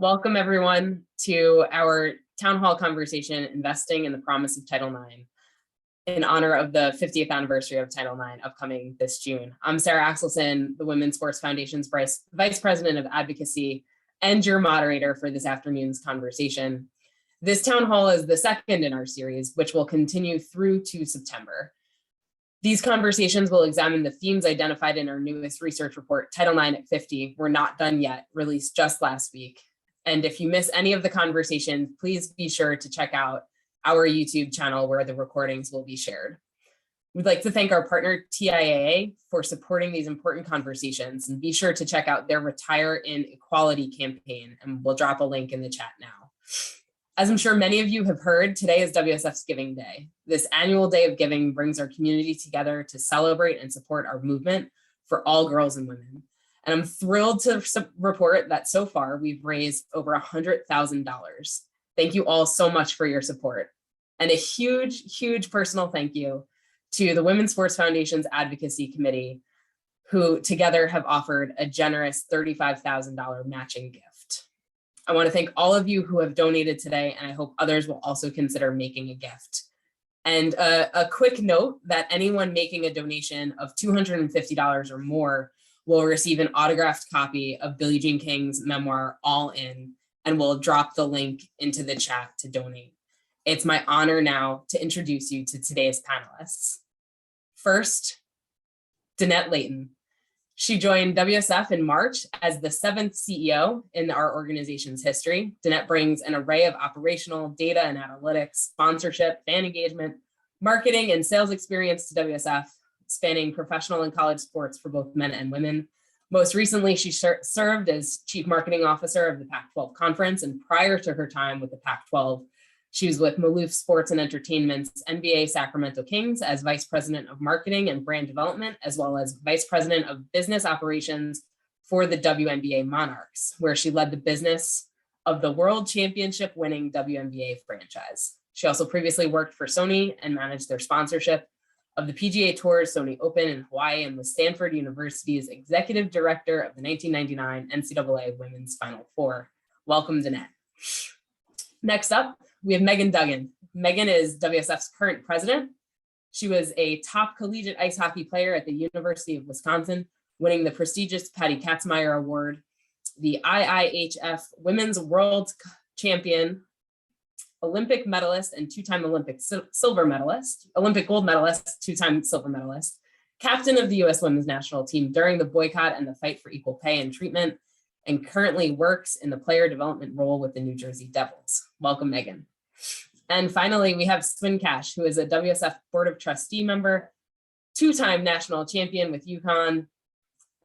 Welcome everyone to our town hall conversation, Investing in the Promise of Title IX, in honor of the 50th anniversary of Title IX upcoming this June. I'm Sarah Axelson, the Women's Sports Foundation's Vice President of Advocacy and your moderator for this afternoon's conversation. This town hall is the second in our series, which will continue through to September. These conversations will examine the themes identified in our newest research report, Title IX at 50, We're Not Done Yet, released just last week. And if you miss any of the conversations, please be sure to check out our YouTube channel where the recordings will be shared. We'd like to thank our partner TIAA for supporting these important conversations, and be sure to check out their Retire in Equality campaign, and we'll drop a link in the chat now. As I'm sure many of you have heard, today is WSF's Giving Day. This annual day of giving brings our community together to celebrate and support our movement for all girls and women. And I'm thrilled to report that so far we've raised over $100,000. Thank you all so much for your support. And a huge, huge personal thank you to the Women's Sports Foundation's Advocacy Committee, who together have offered a generous $35,000 matching gift. I want to thank all of you who have donated today, and I hope others will also consider making a gift. And a quick note that anyone making a donation of $250 or more will receive an autographed copy of Billie Jean King's memoir, All In, and we'll drop the link into the chat to donate. It's my honor now to introduce you to today's panelists. First, Danette Layton. She joined WSF in March as the 7th CEO in our organization's history. Danette brings an array of operational data and analytics, sponsorship, fan engagement, marketing, and sales experience to WSF, spanning professional and college sports for both men and women. Most recently, she served as Chief Marketing Officer of the Pac-12 Conference, and prior to her time with the Pac-12, she was with Maloof Sports and Entertainment's NBA Sacramento Kings as Vice President of Marketing and Brand Development, as well as Vice President of Business Operations for the WNBA Monarchs, where she led the business of the World Championship winning WNBA franchise. She also previously worked for Sony and managed their sponsorship of the PGA Tour's Sony Open in Hawaii, and was Stanford University's Executive Director of the 1999 NCAA Women's Final Four. Welcome, Danette. Next up, we have Meghan Duggan. Meghan is WSF's current president. She was a top collegiate ice hockey player at the University of Wisconsin, winning the prestigious Patty Katzmeyer Award, the IIHF Women's World Champion, Olympic medalist and two-time Olympic silver medalist, Olympic gold medalist, two-time silver medalist, captain of the U.S. Women's National Team during the boycott and the fight for equal pay and treatment, and currently works in the player development role with the New Jersey Devils. Welcome, Meghan. And finally, we have Swin Cash, who is a WSF Board of Trustee member, two-time national champion with UConn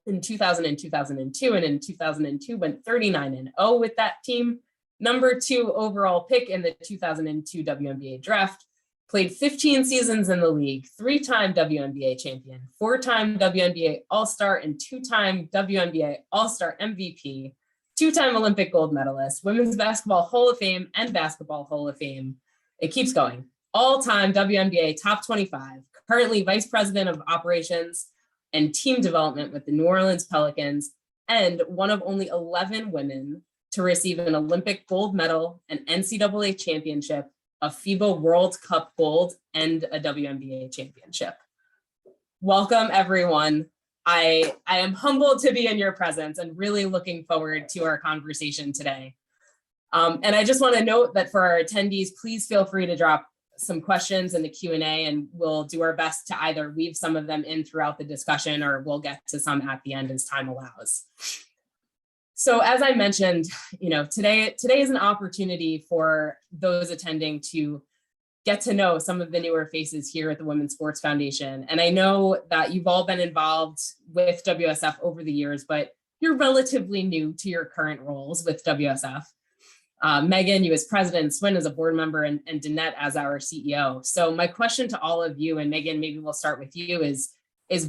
in 2000 and 2002, and in 2002 went 39-0 with that team. Number 2 overall pick in the 2002 WNBA draft, played 15 seasons in the league, 3-time WNBA champion, 4-time WNBA All-Star, and 2-time WNBA All-Star MVP, 2-time Olympic gold medalist, Women's Basketball Hall of Fame and Basketball Hall of Fame. It keeps going. All-time WNBA top 25, currently Vice President of Operations and Team Development with the New Orleans Pelicans, and one of only 11 women to receive an Olympic gold medal, an NCAA championship, a FIBA World Cup gold, and a WNBA championship. Welcome, everyone. I am humbled to be in your presence and really looking forward to our conversation today. And I just want to note that for our attendees, please feel free to drop some questions in the Q&A, and we'll do our best to either weave some of them in throughout the discussion, or we'll get to some at the end as time allows. So as I mentioned, today is an opportunity for those attending to get to know some of the newer faces here at the Women's Sports Foundation. And I know that you've all been involved with WSF over the years, but you're relatively new to your current roles with WSF. Meghan, you as president, Swin as a board member, and Danette as our CEO. So my question to all of you, and Meghan, maybe we'll start with you, is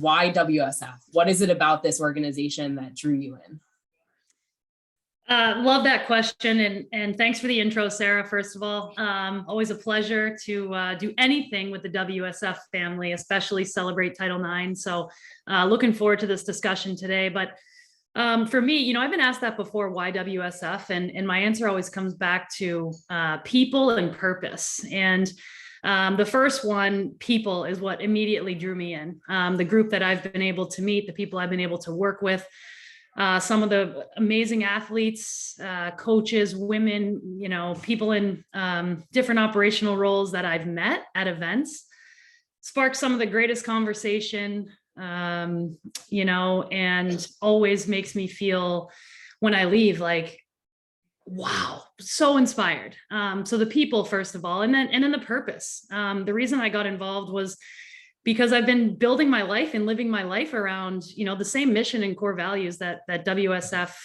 why WSF? What is it about this organization that drew you in? Love that question, and thanks for the intro, Sarah. First of all, always a pleasure to do anything with the WSF family, especially celebrate Title IX. So looking forward to this discussion today. But For me, I've been asked that before, why WSF? And my answer always comes back to people and purpose. And the first one, people, is what immediately drew me in. The group that I've been able to meet, the people I've been able to work with, some of the amazing athletes, coaches, women, people in different operational roles that I've met at events, sparked some of the greatest conversation, and always makes me feel when I leave like, wow, so inspired. So the people, first of all, and then the purpose. The reason I got involved was because I've been building my life and living my life around, the same mission and core values that WSF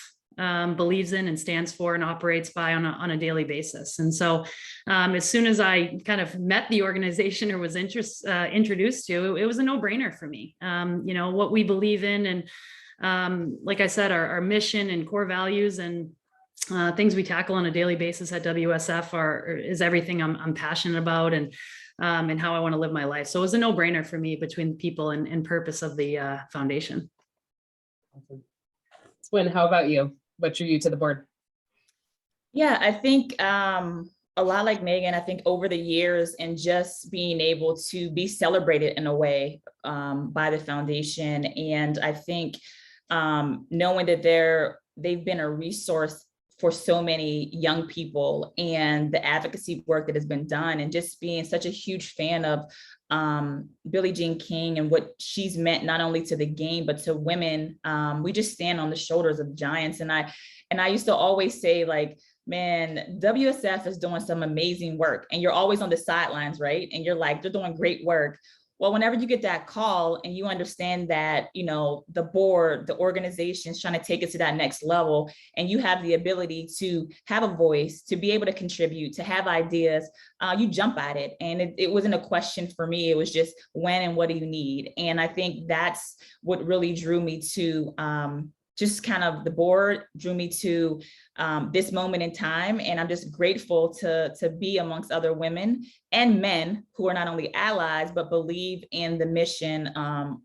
believes in and stands for and operates by on a daily basis. And so as soon as I kind of met the organization or was introduced to, it was a no-brainer for me. What we believe in, and like I said, our mission and core values and things we tackle on a daily basis at WSF is everything I'm passionate about, and how I want to live my life. So it was a no-brainer for me between the people and purpose of the foundation. Awesome. Swin, how about you? What drew you to the board? Yeah, I think a lot like Meghan, I think over the years and just being able to be celebrated in a way by the foundation. And I think knowing that they've been a resource for so many young people, and the advocacy work that has been done, and just being such a huge fan of Billie Jean King and what she's meant not only to the game, but to women. We just stand on the shoulders of giants. And I used to always say, like, man, WSF is doing some amazing work, and you're always on the sidelines, right? And you're like, they're doing great work. Well, whenever you get that call and you understand that, the board, the organization is trying to take it to that next level, and you have the ability to have a voice, to be able to contribute, to have ideas, you jump at it. And it wasn't a question for me. It was just when and what do you need? And I think that's what really drew me to just kind of the board, drew me to this moment in time. And I'm just grateful to be amongst other women and men who are not only allies, but believe in the mission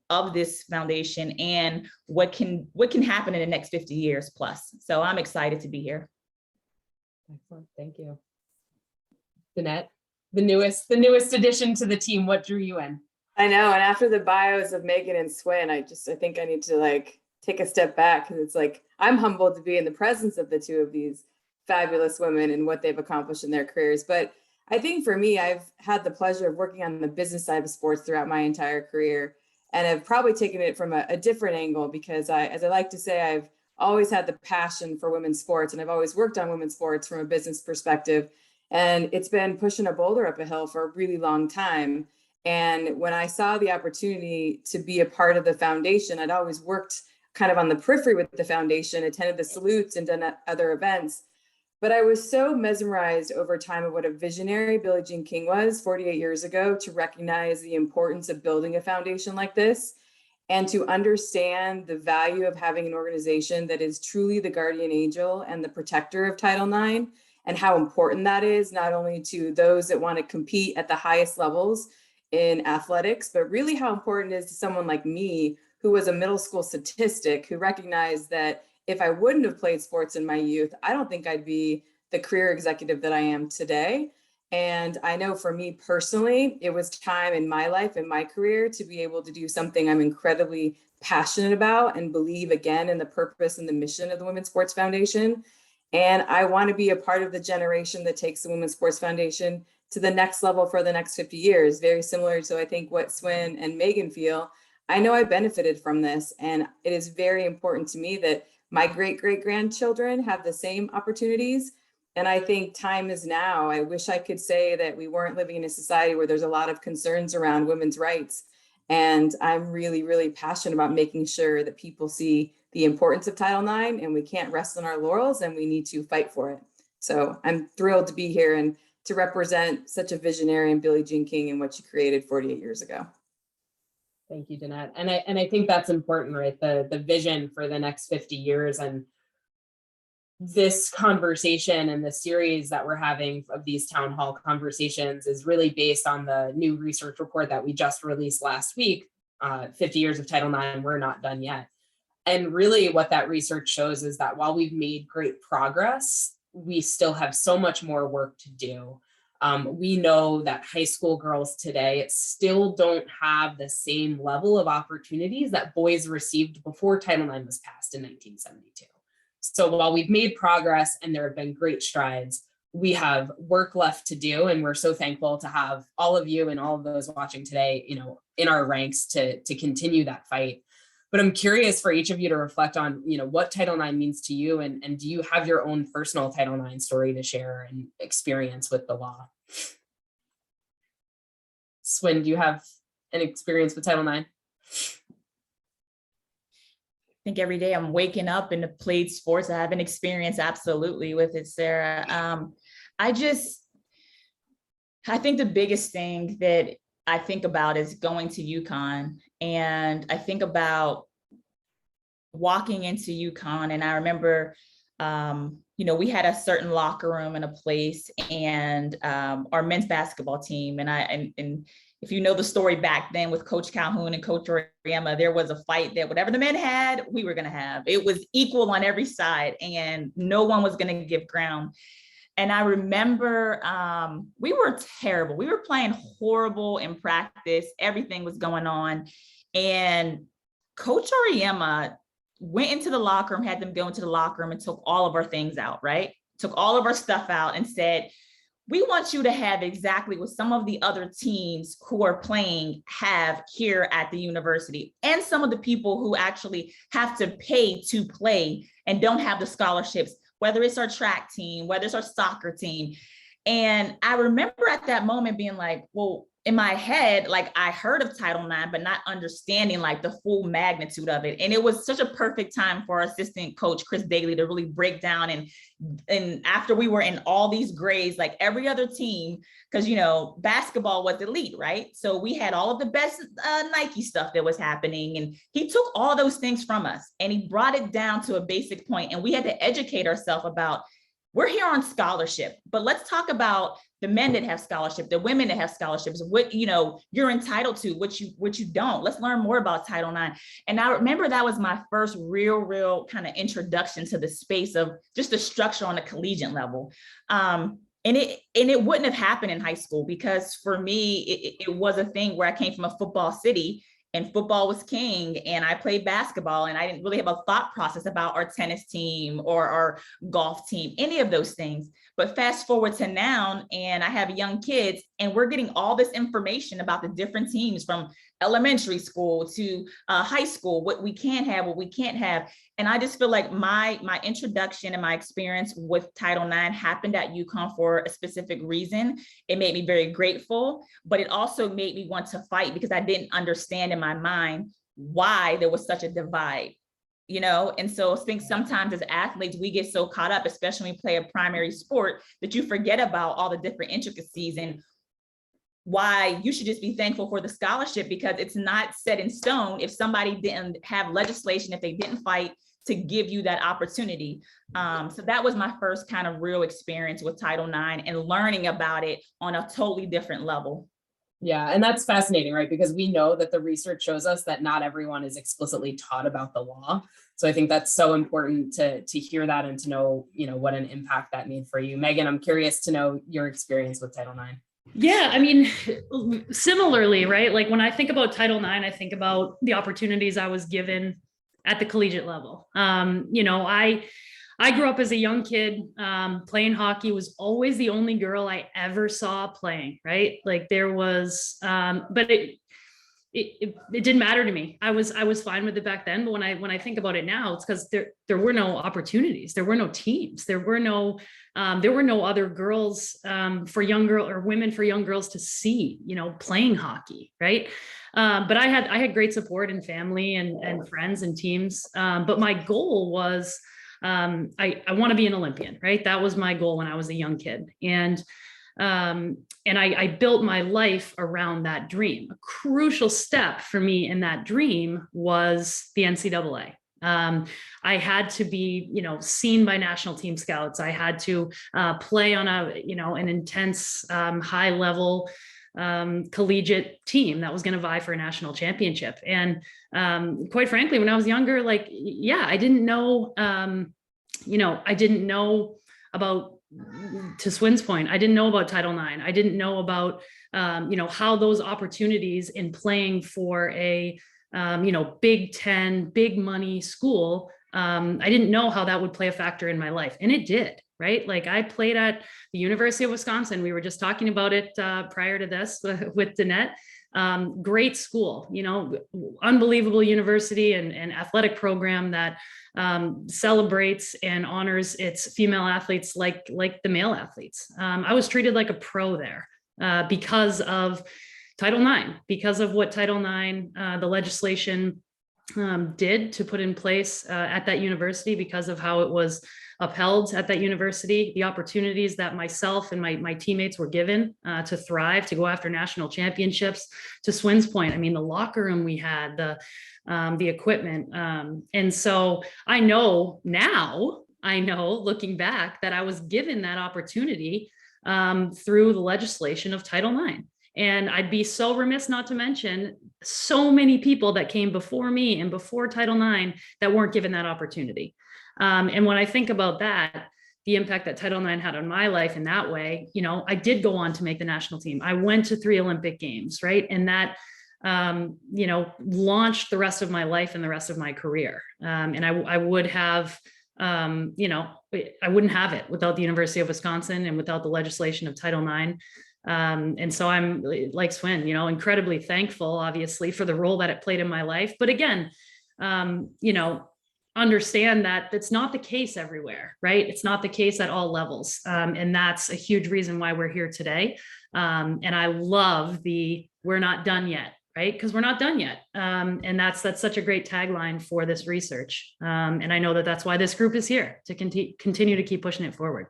of this foundation and what can happen in the next 50 years plus. So I'm excited to be here. Excellent, thank you. Danette, the newest addition to the team, what drew you in? I know, and after the bios of Meghan and Swin, I think I need to take a step back, because it's like, I'm humbled to be in the presence of the two of these fabulous women and what they've accomplished in their careers. But I think for me, I've had the pleasure of working on the business side of sports throughout my entire career, and I've probably taken it from a different angle, because as I like to say, I've always had the passion for women's sports, and I've always worked on women's sports from a business perspective. And it's been pushing a boulder up a hill for a really long time. And when I saw the opportunity to be a part of the foundation, I'd always worked kind of on the periphery with the foundation, attended the salutes and done other events. But I was so mesmerized over time of what a visionary Billie Jean King was 48 years ago, to recognize the importance of building a foundation like this, and to understand the value of having an organization that is truly the guardian angel and the protector of Title IX, and how important that is, not only to those that want to compete at the highest levels in athletics, but really how important it is to someone like me, who was a middle school statistic, who recognized that if I wouldn't have played sports in my youth, I don't think I'd be the career executive that I am today. And I know for me personally, it was time in my life, in my career, to be able to do something I'm incredibly passionate about and believe again in the purpose and the mission of the Women's Sports Foundation. And I want to be a part of the generation that takes the Women's Sports Foundation to the next level for the next 50 years, very similar to, I think, what Swin and Meghan feel. I know I benefited from this, and it is very important to me that my great-great-grandchildren have the same opportunities. And I think time is now. I wish I could say that we weren't living in a society where there's a lot of concerns around women's rights. And I'm really, really passionate about making sure that people see the importance of Title IX, and we can't rest on our laurels, and we need to fight for it. So I'm thrilled to be here and to represent such a visionary in Billie Jean King and what she created 48 years ago. Thank you, Danette. And I think that's important, right? The vision for the next 50 years, and this conversation and the series that we're having of these town hall conversations is really based on the new research report that we just released last week, 50 years of Title IX, we're not done yet. And really what that research shows is that while we've made great progress, we still have so much more work to do. We know that high school girls today still don't have the same level of opportunities that boys received before Title IX was passed in 1972. So while we've made progress and there have been great strides, we have work left to do. And we're so thankful to have all of you and all of those watching today, in our ranks to continue that fight. But I'm curious for each of you to reflect on, what Title IX means to you, and do you have your own personal Title IX story to share and experience with the law? Swin, do you have an experience with Title IX? I think every day I'm waking up and played sports. I have an experience absolutely with it, Sarah. I think the biggest thing that I think about is going to UConn, and I think about walking into UConn, and I remember, we had a certain locker room and a place, and our men's basketball team, and if you know the story back then with Coach Calhoun and Coach Oriema, there was a fight that whatever the men had, we were going to have. It was equal on every side, and no one was going to give ground. And I remember we were terrible. We were playing horrible in practice. Everything was going on. And Coach Oriema went into the locker room, had them go into the locker room and took all of our things out, right? Took all of our stuff out and said, we want you to have exactly what some of the other teams who are playing have here at the university, and some of the people who actually have to pay to play and don't have the scholarships, whether it's our track team, whether it's our soccer team. And I remember at that moment being like, well, in my head, like I heard of Title IX, but not understanding like the full magnitude of it. And it was such a perfect time for our assistant coach, Chris Daly, to really break down. And after we were in all these grades, like every other team, because, basketball was elite, right? So we had all of the best Nike stuff that was happening. And he took all those things from us and he brought it down to a basic point. And we had to educate ourselves about, we're here on scholarship, but let's talk about the men that have scholarship, the women that have scholarships, what, you're entitled to, what you don't. Let's learn more about Title IX. And I remember that was my first real kind of introduction to the space of just the structure on a collegiate level. And it wouldn't have happened in high school, because for me, it was a thing where I came from a football city and football was king, and I played basketball, and I didn't really have a thought process about our tennis team or our golf team, any of those things. But fast forward to now, and I have young kids, and we're getting all this information about the different teams from elementary school to high school, what we can have, what we can't have. And I just feel like my introduction and my experience with Title IX happened at UConn for a specific reason. It made me very grateful, but it also made me want to fight, because I didn't understand in my mind why there was such a divide. And so I think sometimes as athletes, we get so caught up, especially when we play a primary sport, that you forget about all the different intricacies and why you should just be thankful for the scholarship, because it's not set in stone if somebody didn't have legislation, if they didn't fight to give you that opportunity. So that was my first kind of real experience with Title IX and learning about it on a totally different level. Yeah, and that's fascinating, right? Because we know that the research shows us that not everyone is explicitly taught about the law. So I think that's so important to hear that and to know, what an impact that made for you. Meghan, I'm curious to know your experience with Title IX. Yeah, I mean, similarly, right? Like when I think about Title IX, I think about the opportunities I was given at the collegiate level. I grew up as a young kid, playing hockey, was always the only girl I ever saw playing, right? Like there was, but it didn't matter to me. I was fine with it back then. But when I think about it now, it's because there were no opportunities. There were no teams. There were no other girls for young girl or women for young girls to see, playing hockey. Right. But I had great support and family and friends and teams. But my goal was, I want to be an Olympian, right? That was my goal when I was a young kid. And I built my life around that dream. A crucial step for me in that dream was the NCAA. I had to be, seen by national team scouts. I had to play on an intense, high level collegiate team that was going to vie for a national championship. And quite frankly, when I was younger, like, yeah, I didn't know, I didn't know about, to Swin's point, I didn't know about Title IX. I didn't know about, how those opportunities in playing for a, Big 10, big money school, I didn't know how that would play a factor in my life. And it did, right? Like, I played at the University of Wisconsin. We were just talking about it prior to this with Danette. Great school, unbelievable university and athletic program that celebrates and honors its female athletes like the male athletes. I was treated like a pro there because of Title IX, because of what Title IX, the legislation did to put in place at that university, because of how it was upheld at that university, the opportunities that myself and my teammates were given to thrive, to go after national championships. To Swin's point, I mean, the locker room we had, the equipment. And so I know looking back, that I was given that opportunity through the legislation of Title IX. And I'd be so remiss not to mention so many people that came before me and before Title IX that weren't given that opportunity. And when I think about that, the impact that Title IX had on my life in that way, I did go on to make the national team. I went to 3 Olympic Games, right? And that, launched the rest of my life and the rest of my career. And I would have, I wouldn't have it without the University of Wisconsin and without the legislation of Title IX. And so I'm like Swin, incredibly thankful, obviously, for the role that it played in my life. But again, understand that that's not the case everywhere, right? It's not the case at all levels. And that's a huge reason why we're here today. And I love we're not done yet, right? Because we're not done yet. And that's such a great tagline for this research. And I know that that's why this group is here, to continue to keep pushing it forward.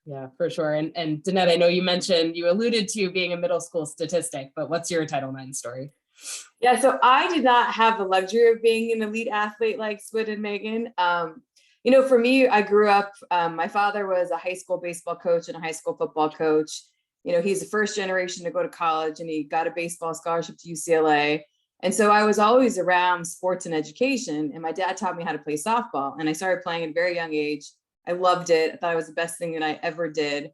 Yeah, for sure. And Danette, I know you alluded to being a middle school statistic, but what's your Title IX story? Yeah, so I did not have the luxury of being an elite athlete like Swin and Meghan. For me, I grew up, my father was a high school baseball coach and a high school football coach. He's the first generation to go to college, and he got a baseball scholarship to UCLA. And so I was always around sports and education, and my dad taught me how to play softball, and I started playing at a very young age. I loved it. I thought it was the best thing that I ever did.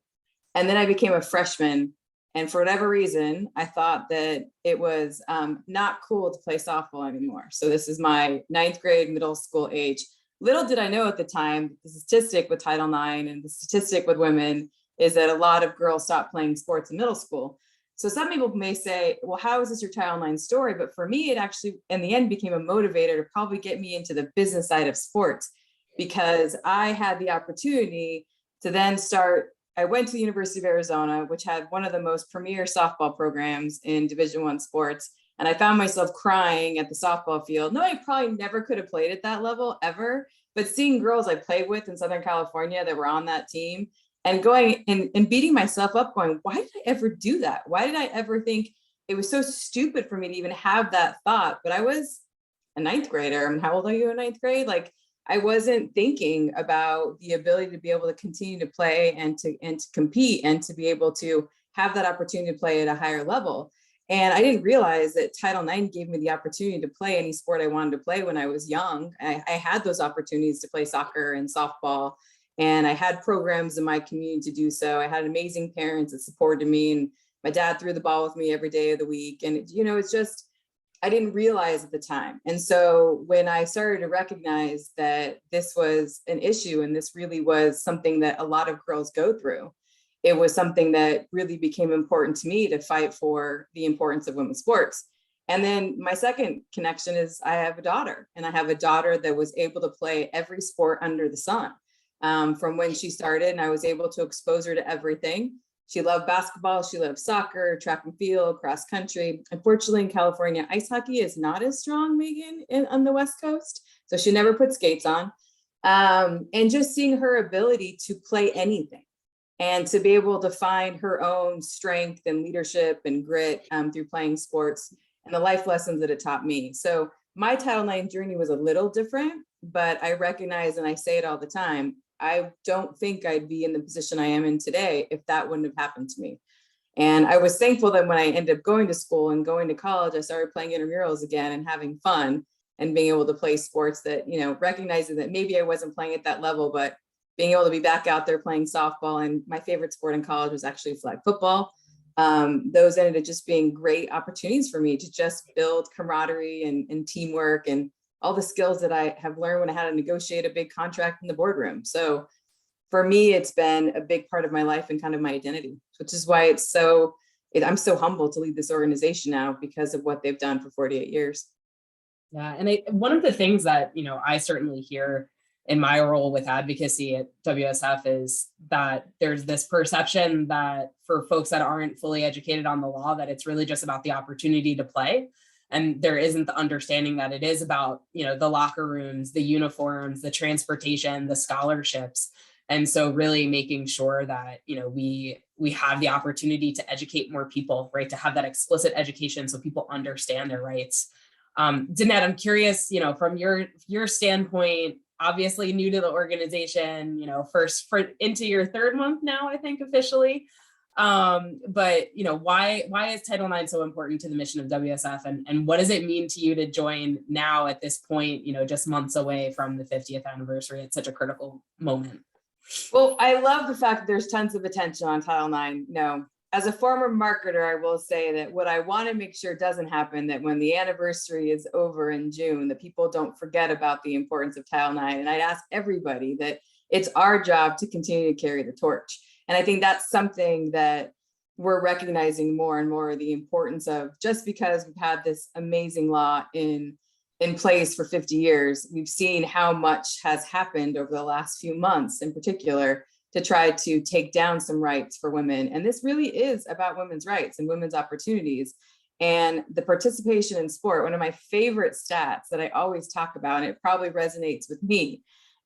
And then I became a freshman. And for whatever reason, I thought that it was not cool to play softball anymore. So this is my 9th grade, middle school age. Little did I know at the time, the statistic with Title IX and the statistic with women is that a lot of girls stop playing sports in middle school. So some people may say, well, how is this your Title IX story? But for me, it actually, in the end, became a motivator to probably get me into the business side of sports, because I had the opportunity to then I went to the University of Arizona, which had one of the most premier softball programs in Division I sports. And I found myself crying at the softball field. No, I probably never could have played at that level ever, but seeing girls I played with in Southern California that were on that team and going and beating myself up going, why did I ever do that? Why did I ever think it was so stupid for me to even have that thought? But I was a 9th grader. I mean, how old are you in 9th grade? Like, I wasn't thinking about the ability to be able to continue to play and to compete and to be able to have that opportunity to play at a higher level. And I didn't realize that Title IX gave me the opportunity to play any sport I wanted to play when I was young. I had those opportunities to play soccer and softball, and I had programs in my community to do so. I had amazing parents that supported me, and my dad threw the ball with me every day of the week. And it's just, I didn't realize at the time. And so when I started to recognize that this was an issue and this really was something that a lot of girls go through, it was something that really became important to me to fight for the importance of women's sports. And then my second connection is I have a daughter, and I have a daughter that was able to play every sport under the sun from when she started, and I was able to expose her to everything. She loved basketball, she loved soccer, track and field, cross country. Unfortunately, in California, ice hockey is not as strong, Meghan, on the West Coast. So she never put skates on. And just seeing her ability to play anything and to be able to find her own strength and leadership and grit through playing sports and the life lessons that it taught me. So my Title IX journey was a little different, but I recognize, and I say it all the time, I don't think I'd be in the position I am in today if that wouldn't have happened to me. And I was thankful that when I ended up going to school and going to college, I started playing intramurals again and having fun and being able to play sports that, you know, recognizing that maybe I wasn't playing at that level, but being able to be back out there playing softball. And my favorite sport in college was actually flag football. Those ended up just being great opportunities for me to just build camaraderie and teamwork and all the skills that I have learned when I had to negotiate a big contract in the boardroom. So for me, it's been a big part of my life and kind of my identity, which is why I'm so humbled to lead this organization now because of what they've done for 48 years. Yeah, and one of the things that, you know, I certainly hear in my role with advocacy at WSF is that there's this perception that for folks that aren't fully educated on the law, that it's really just about the opportunity to play. And there isn't the understanding that it is about, you know, the locker rooms, the uniforms, the transportation, the scholarships. And so really making sure that, you know, we have the opportunity to educate more people, right? To have that explicit education so people understand their rights. Danette, I'm curious, you know, from your standpoint, obviously new to the organization, you know, into your third month now, I think officially. But, you know, why is Title IX so important to the mission of WSF, and what does it mean to you to join now at this point, you know, just months away from the 50th anniversary at such a critical moment? Well, I love the fact that there's tons of attention on Title IX. No, as a former marketer, I will say that what I want to make sure doesn't happen, that when the anniversary is over in June, that people don't forget about the importance of Title IX. And I'd ask everybody that it's our job to continue to carry the torch. And I think that's something that we're recognizing more and more, the importance of, just because we've had this amazing law in place for 50 years, we've seen how much has happened over the last few months in particular to try to take down some rights for women. And this really is about women's rights and women's opportunities and the participation in sport. One of my favorite stats that I always talk about, and it probably resonates with me,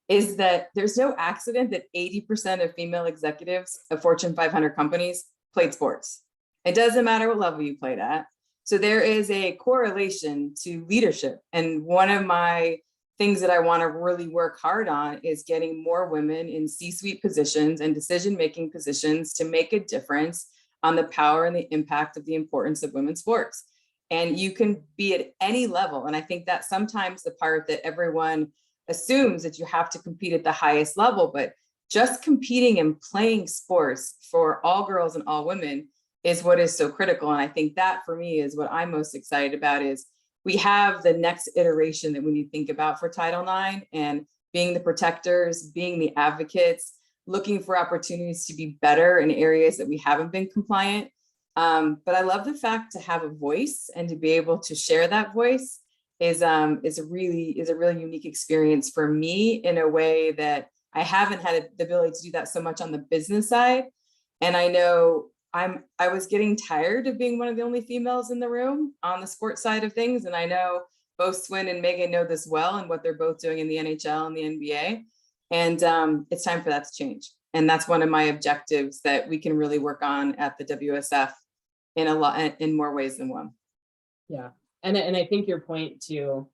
is that there's no accident that 80% of female executives of Fortune 500 companies played sports. It doesn't matter what level you played at. So there is a correlation to leadership. And one of my things that I want to really work hard on is getting more women in C-suite positions and decision-making positions to make a difference on the power and the impact of the importance of women's sports. And you can be at any level. And I think that sometimes the part that everyone assumes that you have to compete at the highest level, but just competing and playing sports for all girls and all women is what is so critical. And I think that for me is what I'm most excited about, is we have the next iteration that we need to think about for Title IX, and being the protectors, being the advocates, looking for opportunities to be better in areas that we haven't been compliant. But I love the fact to have a voice and to be able to share that voice is a really unique experience for me, in a way that I haven't had the ability to do that so much on the business side. And I know I was getting tired of being one of the only females in the room on the sports side of things. And I know both Swin and Meghan know this well, and what they're both doing in the NHL and the NBA. And it's time for that to change. And that's one of my objectives that we can really work on at the WSF in more ways than one. Yeah. And I think your point to, you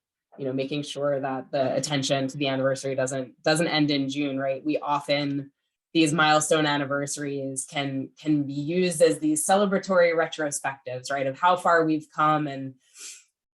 know, making sure that the attention to the anniversary doesn't end in June, right? We often, these milestone anniversaries can be used as these celebratory retrospectives, right? Of how far we've come, and,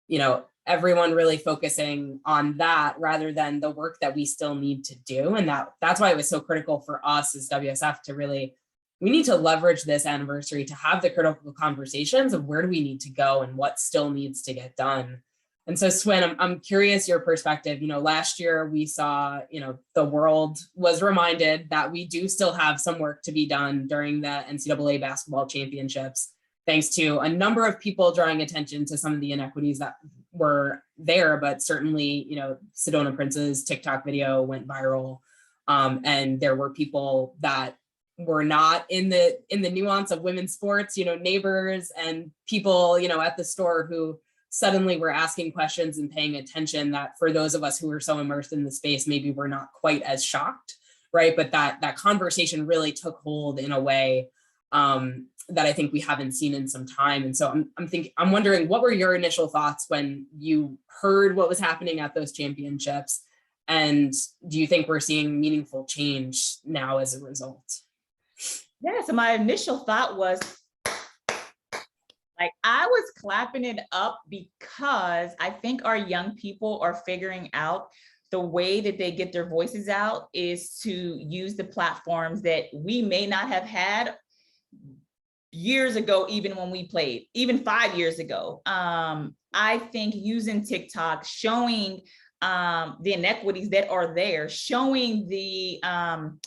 you know, everyone really focusing on that rather than the work that we still need to do. And that's why it was so critical for us as WSF to really, we need to leverage this anniversary to have the critical conversations of where do we need to go and what still needs to get done. And so Swin, I'm curious your perspective. You know, last year we saw, you know, the world was reminded that we do still have some work to be done during the NCAA basketball championships, thanks to a number of people drawing attention to some of the inequities that were there. But certainly, you know, Sedona Prince's TikTok video went viral. And there were people that were not in the nuance of women's sports, you know, neighbors and people, you know, at the store who suddenly were asking questions and paying attention, that for those of us who were so immersed in the space, maybe we're not quite as shocked, right? But that conversation really took hold in a way that I think we haven't seen in some time. And so I'm wondering, what were your initial thoughts when you heard what was happening at those championships? And do you think we're seeing meaningful change now as a result? Yeah, so my initial thought was, Like I was clapping it up because I think our young people are figuring out the way that they get their voices out is to use the platforms that we may not have had years ago, even when we played, even 5 years ago. I think using TikTok, showing the inequities that are there, showing the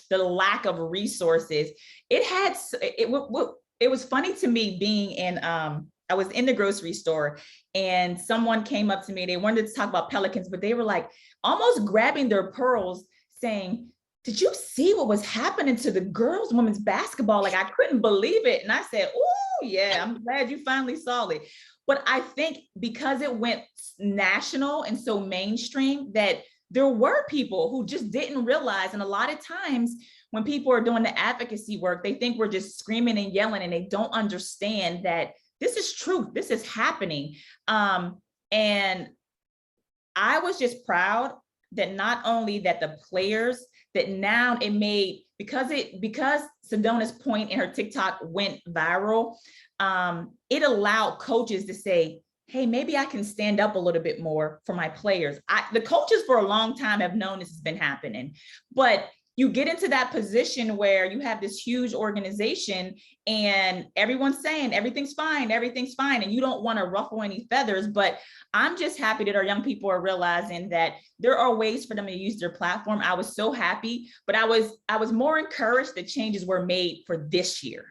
lack of resources. It was funny to me being in, I was in the grocery store and someone came up to me, they wanted to talk about Pelicans, but they were like almost grabbing their pearls saying, did you see what was happening to the girls' women's basketball? Like I couldn't believe it. And I said, oh yeah, I'm glad you finally saw it. But I think because it went national and so mainstream that there were people who just didn't realize. And a lot of times when people are doing the advocacy work, they think we're just screaming and yelling and they don't understand that this is truth, this is happening. And I was just proud that not only that the players, that now it made, because Sedona's point in her TikTok went viral, it allowed coaches to say, hey, maybe I can stand up a little bit more for my players. The coaches for a long time have known this has been happening, but you get into that position where you have this huge organization and everyone's saying everything's fine, and you don't want to ruffle any feathers. But I'm just happy that our young people are realizing that there are ways for them to use their platform. I was so happy, but I was more encouraged that changes were made for this year.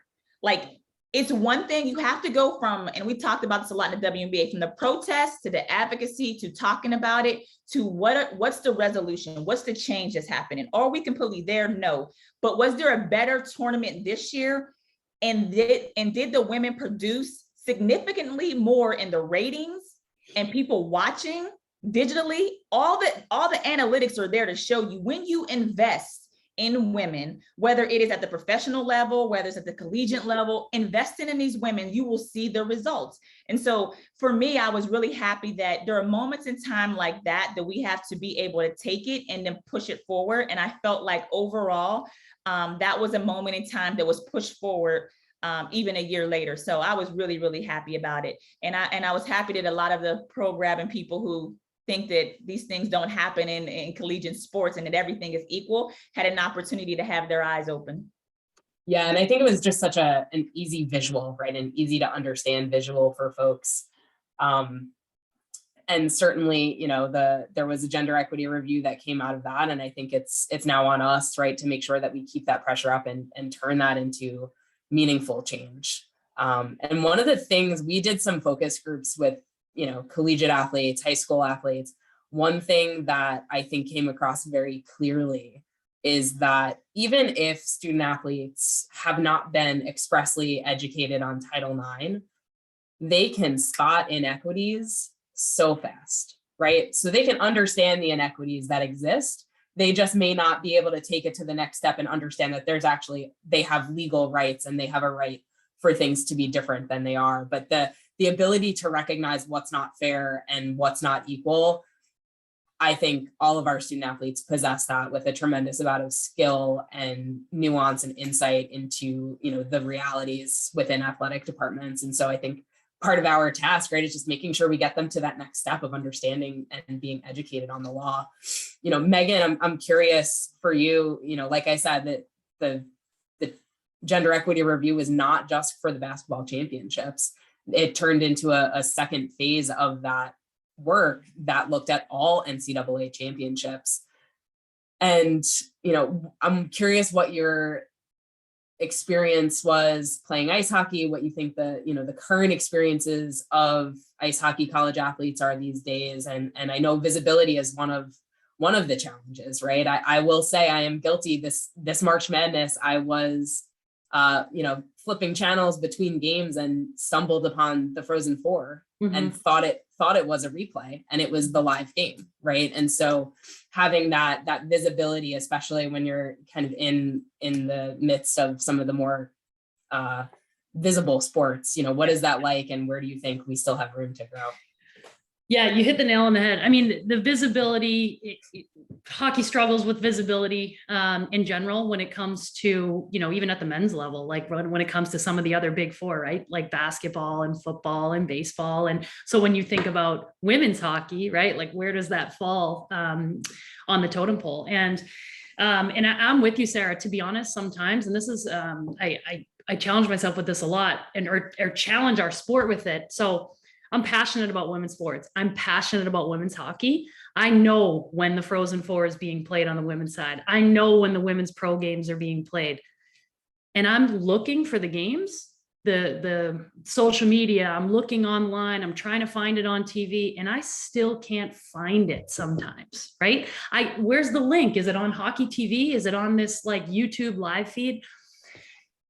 Like, it's one thing, you have to go from, and we talked about this a lot in the WNBA, from the protests to the advocacy to talking about it to what's the resolution? What's the change that's happening? Are we completely there? No. But was there a better tournament this year? And did the women produce significantly more in the ratings and people watching digitally? All the analytics are there to show you when you invest in women, whether it is at the professional level, whether it's at the collegiate level, investing in these women, you will see the results. And so for me, I was really happy that there are moments in time like that we have to be able to take it and then push it forward. And I felt like overall, that was a moment in time that was pushed forward even a year later. So I was really, really happy about it. And I was happy that a lot of the programming people who think that these things don't happen in collegiate sports and that everything is equal had an opportunity to have their eyes open. Yeah, and I think it was just such an easy visual, right? An easy to understand visual for folks. And certainly, you know, there was a gender equity review that came out of that. And I think it's now on us, right, to make sure that we keep that pressure up and turn that into meaningful change. And one of the things, we did some focus groups with, you know, collegiate athletes, high school athletes. One thing that I think came across very clearly is that even if student athletes have not been expressly educated on Title IX, they can spot inequities so fast, right? So they can understand the inequities that exist. They just may not be able to take it to the next step and understand that they have legal rights and they have a right for things to be different than they are. But the ability to recognize what's not fair and what's not equal, I think all of our student athletes possess that with a tremendous amount of skill and nuance and insight into, you know, the realities within athletic departments. And so I think part of our task, right, is just making sure we get them to that next step of understanding and being educated on the law. You know, Meghan, I'm curious for you, you know, like I said, that the gender equity review is not just for the basketball championships. It turned into a second phase of that work that looked at all NCAA championships. And, you know, I'm curious what your experience was playing ice hockey, what you think the current experiences of ice hockey college athletes are these days. And I know visibility is one of the challenges, right? I will say I am guilty. This March Madness, I was flipping channels between games and stumbled upon the Frozen Four and thought it was a replay, and it was the live game, right? And so having that visibility, especially when you're kind of in the midst of some of the more visible sports, you know, what is that like, and where do you think we still have room to grow? Yeah, you hit the nail on the head. I mean, the visibility, hockey struggles with visibility in general when it comes to, even at the men's level, like when it comes to some of the other big four, right? Like basketball and football and baseball. And so when you think about women's hockey, right, like where does that fall on the totem pole? And I'm with you, Sarah, to be honest, sometimes, and this is, I challenge myself with this a lot or challenge our sport with it. So I'm passionate about women's sports. I'm passionate about women's hockey. I know when the Frozen Four is being played on the women's side. I know when the women's pro games are being played. And I'm looking for the games, the social media, I'm looking online, I'm trying to find it on TV, and I still can't find it sometimes, right? Where's the link? Is it on Hockey TV? Is it on this like YouTube live feed?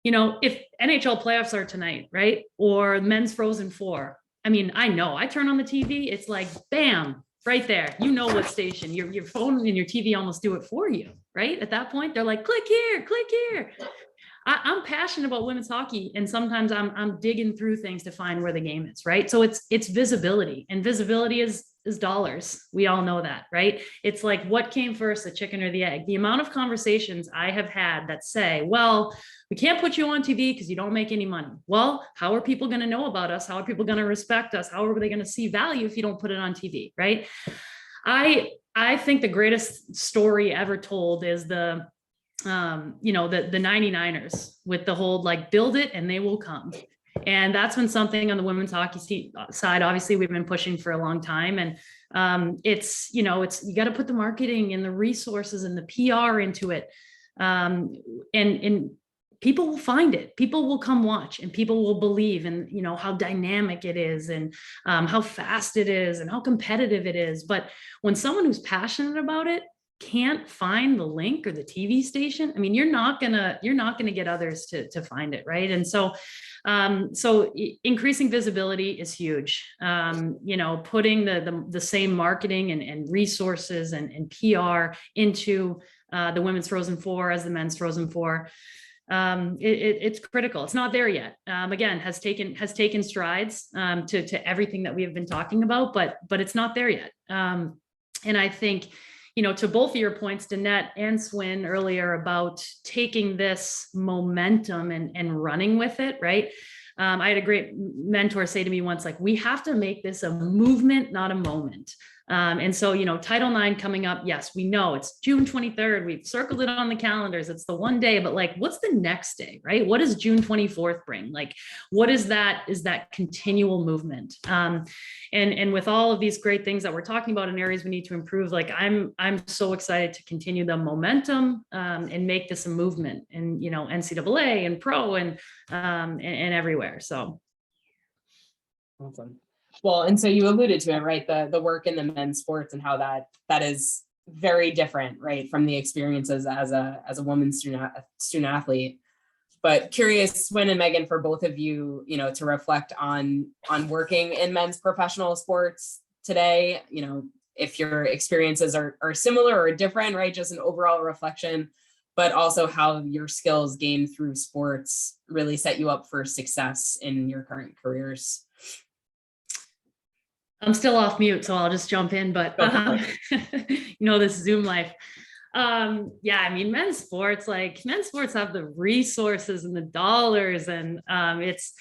If NHL playoffs are tonight, right? Or men's Frozen Four, I mean, I know I turn on the TV, it's like, bam, right there. You know what station, your phone and your TV almost do it for you, right? At that point, they're like, click here, click here. I'm passionate about women's hockey, and sometimes I'm digging through things to find where the game is, right? So it's visibility, and visibility is dollars. We all know that, right? It's like, what came first, the chicken or the egg? The amount of conversations I have had that say, well, we can't put you on TV because you don't make any money. Well, how are people going to know about us? How are people going to respect us? How are they going to see value if you don't put it on TV, right? I think the greatest story ever told is the 99ers with the whole like build it and they will come. And that's been something on the women's hockey side. Obviously, we've been pushing for a long time. And it's you got to put the marketing and the resources and the PR into it. And people will find it. People will come watch, and people will believe in, how dynamic it is, and how fast it is, and how competitive it is. But when someone who's passionate about it can't find the link or the TV station, I mean, you're not gonna get others to find it, right? And so increasing visibility is huge. Putting the same marketing and resources and PR into the women's Frozen Four as the men's Frozen Four. It's critical. It's not there yet. Again, has taken strides to everything that we have been talking about, but it's not there yet. And I think, to both of your points, Danette and Swin earlier, about taking this momentum and running with it, right? I had a great mentor say to me once, like, we have to make this a movement, not a moment. And so, Title IX coming up, yes, we know it's June 23rd. We've circled it on the calendars. It's the one day, but like, what's the next day, right? What does June 24th bring? Like, what is that continual movement? And with all of these great things that we're talking about in areas we need to improve, like I'm so excited to continue the momentum and make this a movement, and, NCAA and pro and everywhere. So. Awesome. Well, and so you alluded to it, right? The work in the men's sports and how that is very different, right, from the experiences as a woman student athlete. But curious, Swin and Meghan, for both of you, to reflect on working in men's professional sports today, if your experiences are similar or different, right? Just an overall reflection, but also how your skills gained through sports really set you up for success in your current careers. I'm still off mute, so I'll just jump in, but this Zoom life. I mean, men's sports have the resources and the dollars, and it's,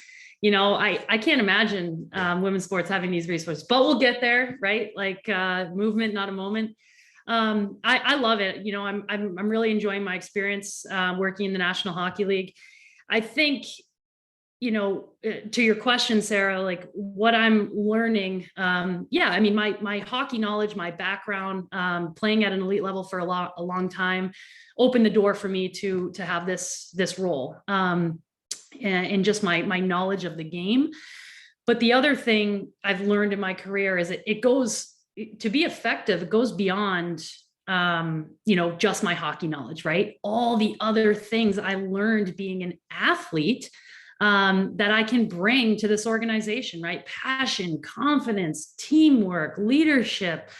I can't imagine women's sports having these resources, but we'll get there, right? Like movement, not a moment. I love it. I'm really enjoying my experience working in the National Hockey League. I think, to your question, Sarah, like what I'm learning, I mean, my hockey knowledge, my background, playing at an elite level for a long time, opened the door for me to have this role, and just my knowledge of the game. But the other thing I've learned in my career is it goes, to be effective, it goes beyond just my hockey knowledge, right? All the other things I learned being an athlete that I can bring to this organization, right? Passion, confidence, teamwork, leadership,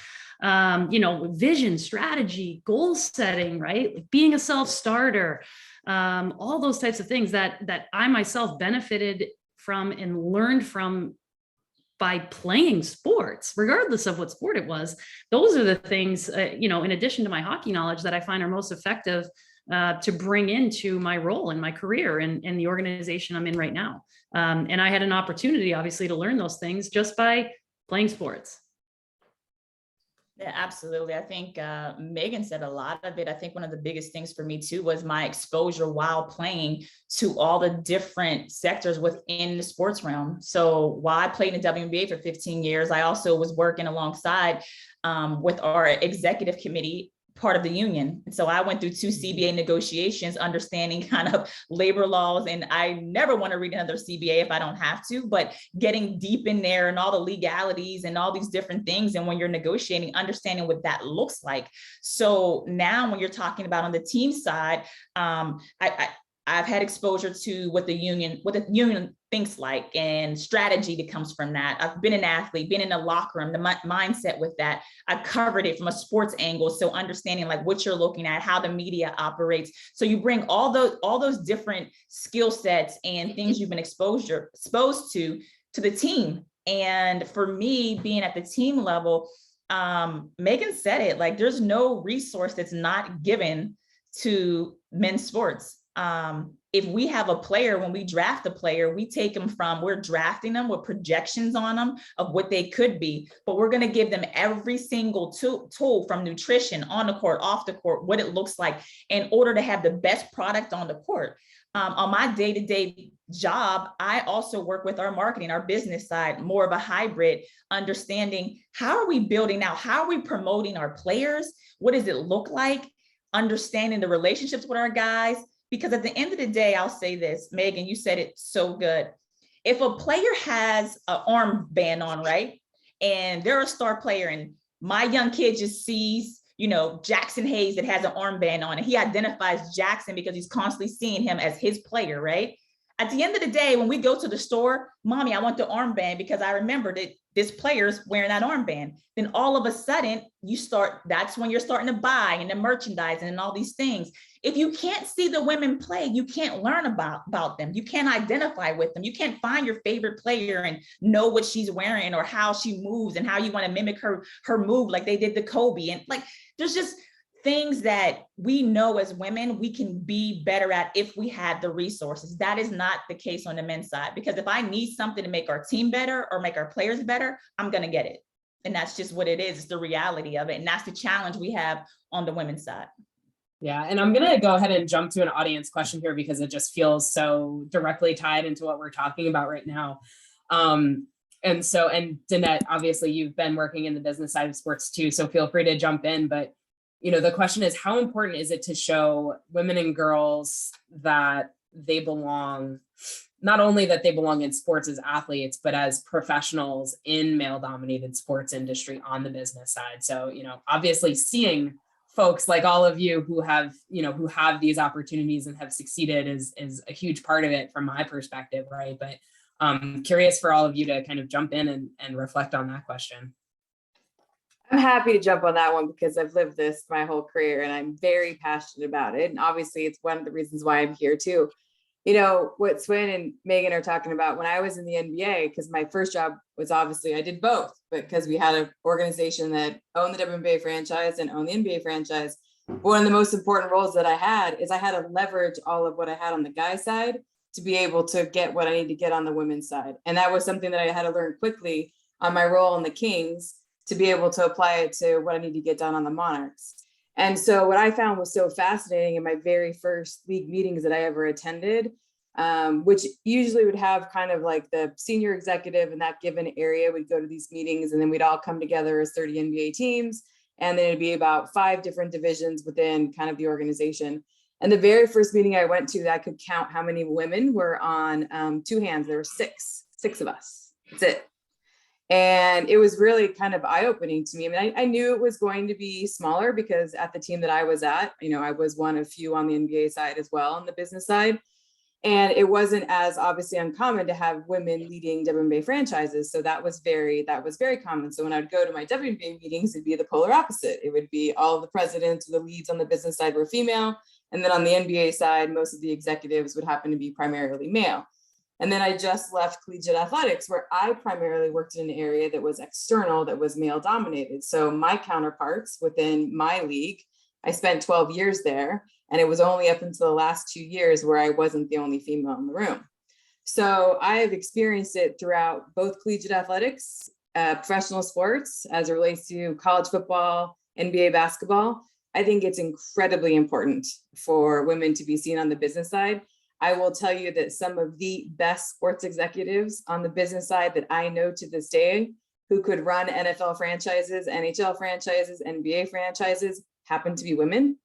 vision, strategy, goal setting, right? Like being a self-starter, all those types of things that I myself benefited from and learned from by playing sports, regardless of what sport it was. Those are the things, in addition to my hockey knowledge, that I find are most effective to bring into my role in my career and the organization I'm in right now. And I had an opportunity, obviously, to learn those things just by playing sports. Yeah, absolutely. I think Meghan said a lot of it. I think one of the biggest things for me too was my exposure while playing to all the different sectors within the sports realm. So while I played in the WNBA for 15 years, I also was working alongside with our executive committee, part of the union. And so I went through 2 CBA negotiations, understanding kind of labor laws. And I never want to read another CBA if I don't have to, but getting deep in there and all the legalities and all these different things. And when you're negotiating, understanding what that looks like. So now when you're talking about on the team side, I've had exposure to what the union thinks like, and strategy that comes from that. I've been an athlete, been in the locker room, the mindset with that. I've covered it from a sports angle. So understanding like what you're looking at, how the media operates. So you bring all those different skill sets and things you've been exposed to the team. And for me, being at the team level, Meghan said it, like there's no resource that's not given to men's sports. If we have a player, when we draft a player, we take them we're drafting them with projections on them of what they could be, but we're going to give them every single tool from nutrition, on the court, off the court, what it looks like in order to have the best product on the court. On my day-to-day job, I also work with our marketing, our business side, more of a hybrid, understanding how are we building out, how are we promoting our players? What does it look like? Understanding the relationships with our guys. Because at the end of the day, I'll say this, Meghan, you said it so good. If a player has an armband on, right, and they're a star player, and my young kid just sees, Jackson Hayes that has an armband on, and he identifies Jackson because he's constantly seeing him as his player, right? At the end of the day, when we go to the store, mommy, I want the armband because I remember that this player's wearing that armband. Then all of a sudden that's when you're starting to buy and the merchandising and all these things. If you can't see the women play, you can't learn about them. You can't identify with them. You can't find your favorite player and know what she's wearing or how she moves and how you want to mimic her move like they did to Kobe. And like, there's just things that we know as women we can be better at if we had the resources. That is not the case on the men's side, because if I need something to make our team better or make our players better, I'm going to get it. And that's just what it is. It's the reality of it. And that's the challenge we have on the women's side. Yeah, and I'm going to go ahead and jump to an audience question here because it just feels so directly tied into what we're talking about right now. And Danette, obviously you've been working in the business side of sports too, so feel free to jump in. But the question is, how important is it to show women and girls that they belong, not only that they belong in sports as athletes, but as professionals in male-dominated sports industry on the business side? So, obviously seeing folks like all of you who have these opportunities and have succeeded is a huge part of it from my perspective, right? But curious for all of you to kind of jump in and reflect on that question. I'm happy to jump on that one because I've lived this my whole career and I'm very passionate about it. And obviously it's one of the reasons why I'm here too. What Swin and Meghan are talking about, when I was in the NBA, because my first job was obviously, I did both, but because we had an organization that owned the WNBA franchise and owned the NBA franchise, one of the most important roles that I had is I had to leverage all of what I had on the guy side to be able to get what I need to get on the women's side. And that was something that I had to learn quickly on my role in the Kings to be able to apply it to what I need to get done on the Monarchs. And so what I found was so fascinating in my very first league meetings that I ever attended, which usually would have kind of like the senior executive in that given area would go to these meetings, and then we'd all come together as 30 NBA teams. And then it'd be about 5 different divisions within kind of the organization. And the very first meeting I went to, I could count how many women were on 2 hands. There were 6 of us. That's it. And it was really kind of eye-opening to me. I mean, I knew it was going to be smaller because at the team that I was at, I was one of few on the NBA side as well, on the business side. And it wasn't as obviously uncommon to have women leading WNBA franchises. So that was very common. So when I would go to my WNBA meetings, it'd be the polar opposite. It would be all of the presidents or the leads on the business side were female. And then on the NBA side, most of the executives would happen to be primarily male. And then I just left collegiate athletics, where I primarily worked in an area that was external, that was male dominated. So my counterparts within my league, I spent 12 years there, and it was only up until the last 2 years where I wasn't the only female in the room. So I have experienced it throughout both collegiate athletics, professional sports, as it relates to college football, NBA basketball. I think it's incredibly important for women to be seen on the business side. I will tell you that some of the best sports executives on the business side that I know to this day, who could run NFL franchises, NHL franchises, NBA franchises, happen to be women.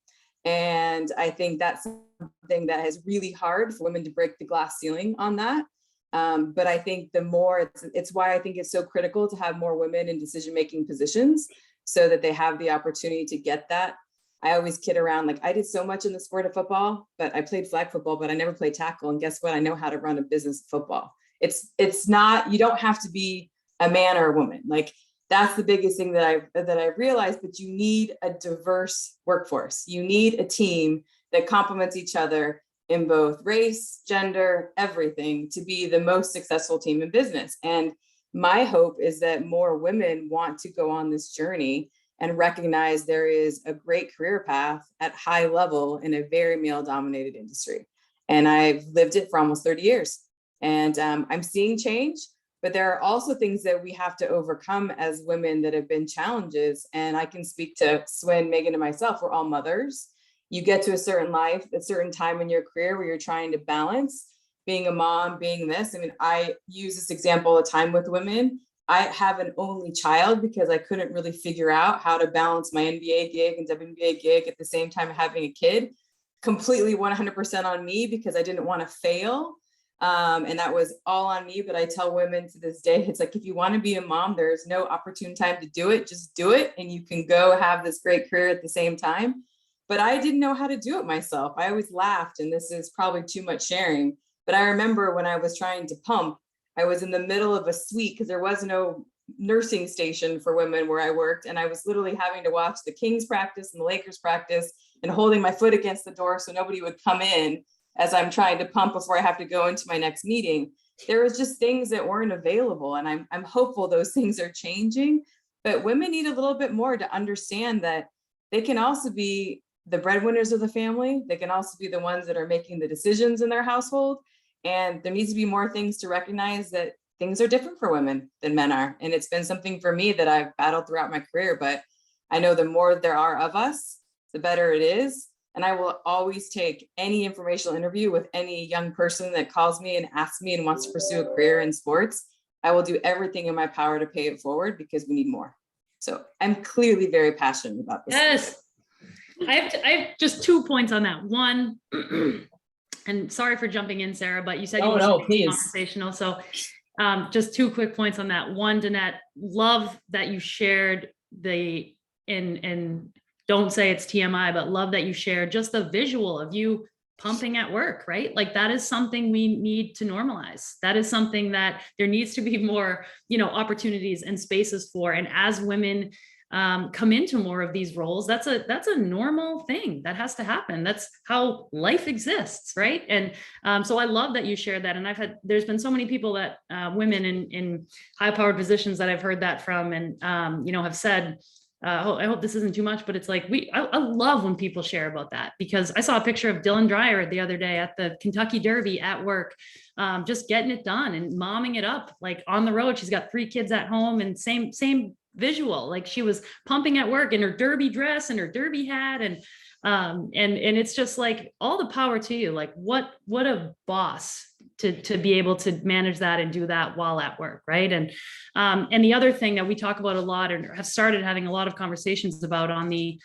And I think that's something that is really hard for women to break the glass ceiling on that. But I think the more, it's why I think it's so critical to have more women in decision-making positions, so that they have the opportunity to get that. I always kid around, like, I did so much in the sport of football, but I played flag football, but I never played tackle. And guess what? I know how to run a business of football. It's not, you don't have to be a man or a woman. Like, that's the biggest thing that I realized, but you need a diverse workforce. You need a team that complements each other in both race, gender, everything, to be the most successful team in business. And my hope is that more women want to go on this journey and recognize there is a great career path at high level in a very male dominated industry. And I've lived it for almost 30 years. And I'm seeing change, but there are also things that we have to overcome as women that have been challenges. And I can speak to Swin, Meghan, and myself. We're all mothers. You get to a certain life, a certain time in your career where you're trying to balance being a mom, being this. I mean, I use this example all the time with women. I have an only child because I couldn't really figure out how to balance my NBA gig and WNBA gig at the same time having a kid. Completely 100% on me, because I didn't want to fail. And that was all on me. But I tell women to this day, it's like, if you want to be a mom, there's no opportune time to do it. Just do it. And you can go have this great career at the same time. But I didn't know how to do it myself. I always laughed, and this is probably too much sharing. But I remember when I was trying to pump, I was in the middle of a suite because there was no nursing station for women where I worked. And I was literally having to watch the Kings practice and the Lakers practice and holding my foot against the door so nobody would come in as I'm trying to pump before I have to go into my next meeting. There was just things that weren't available. And I'm hopeful those things are changing. But women need a little bit more to understand that they can also be the breadwinners of the family. They can also be the ones that are making the decisions in their household. And there needs to be more things to recognize that things are different for women than men are. And it's been something for me that I've battled throughout my career, but I know the more there are of us, the better it is. And I will always take any informational interview with any young person that calls me and asks me and wants to pursue a career in sports. I will do everything in my power to pay it forward, because we need more. So I'm clearly very passionate about this. Yes. I have just 2 points on that. One, and sorry for jumping in, Sarah, but you said you wanted to be conversational. So just 2 quick points on that. One, Danette, love that you shared and don't say it's TMI, but love that you shared just the visual of you pumping at work, right? Like, that is something we need to normalize. That is something that there needs to be more, opportunities and spaces for. And as women come into more of these roles, that's a normal thing that has to happen. That's how life exists, right? And so I love that you shared that. And there's been so many people that women in high powered positions that I've heard that from, and have said, I hope this isn't too much, but it's like, I love when people share about that, because I saw a picture of Dylan Dreyer the other day at the Kentucky Derby at work, just getting it done and momming it up, like on the road. She's got 3 kids at home, and same visual, like she was pumping at work in her derby dress and her derby hat, and it's just like, all the power to you. Like, what a boss to be able to manage that and do that while at work, right? And the other thing that we talk about a lot, and have started having a lot of conversations about on the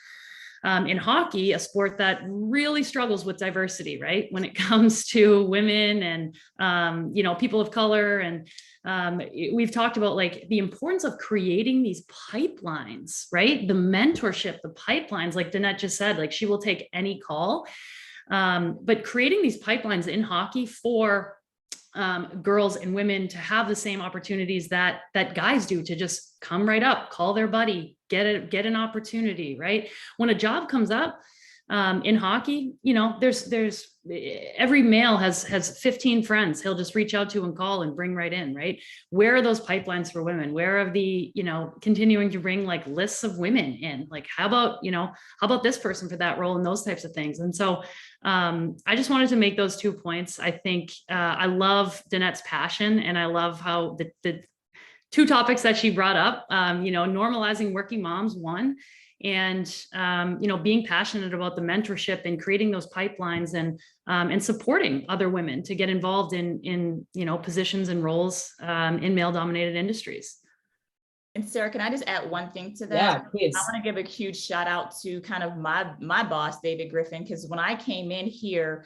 in hockey, a sport that really struggles with diversity, right? When it comes to women and people of color, and we've talked about like the importance of creating these pipelines, right? The mentorship, the pipelines, like Danette just said, like she will take any call, but creating these pipelines in hockey for girls and women to have the same opportunities that guys do, to just come right up, call their buddy, get an opportunity, right? When a job comes up, In hockey, you know, there's every male has 15 friends he'll just reach out to and call and bring right in, right? Where are those pipelines for women? Where are the, you know, continuing to bring like lists of women in? Like, how about this person for that role and those types of things? And so I just wanted to make those 2 points. I think I love Danette's passion, and I love how the 2 topics that she brought up, you know, normalizing working moms, one, and you know, being passionate about the mentorship and creating those pipelines, and supporting other women to get involved in you know, positions and roles in male dominated industries. And Sarah, can I just add one thing to that? Yeah, please. I want to give a huge shout out to kind of my boss, David Griffin, because when I came in here,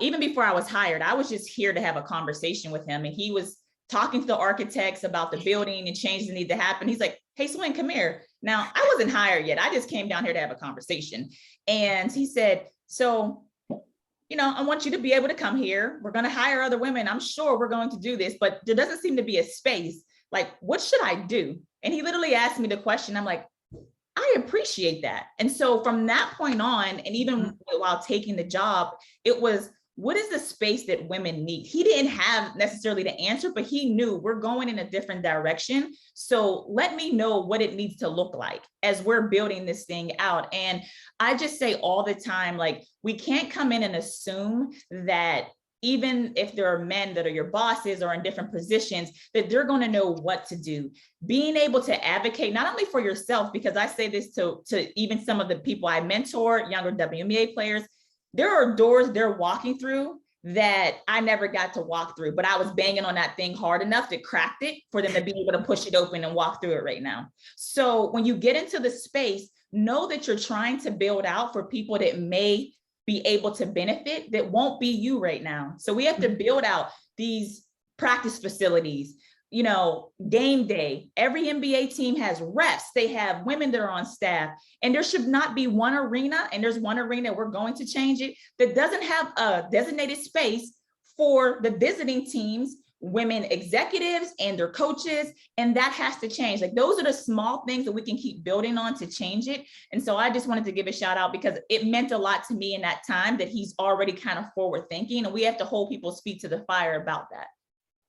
even before I was hired, I was just here to have a conversation with him, and he was talking to the architects about the building and changes that need to happen. He's like, hey, Swin, come here. Now, I wasn't hired yet. I just came down here to have a conversation. And he said, so, you know, I want you to be able to come here. We're going to hire other women. I'm sure we're going to do this, but there doesn't seem to be a space. Like, what should I do? And he literally asked me the question. I'm like, I appreciate that. And so from that point on, and even while taking the job, it was, what is the space that women need? He didn't have necessarily the answer, but he knew we're going in a different direction. So let me know what it needs to look like as we're building this thing out. And I just say all the time, like, we can't come in and assume that even if there are men that are your bosses or in different positions, that they're going to know what to do. Being able to advocate not only for yourself, because I say this to even some of the people I mentor, younger WNBA players, there are doors they're walking through that I never got to walk through, but I was banging on that thing hard enough to crack it for them to be able to push it open and walk through it right now. So when you get into the space, know that you're trying to build out for people that may be able to benefit that won't be you right now. So we have to build out these practice facilities, you know, game day. Every NBA team has refs. They have women that are on staff, and there should not be one arena, and there's one arena, we're going to change it, that doesn't have a designated space for the visiting teams, women executives and their coaches. And that has to change. Like, those are the small things that we can keep building on to change it. And so I just wanted to give a shout out, because it meant a lot to me in that time that he's already kind of forward thinking, and we have to hold people's feet to the fire about that.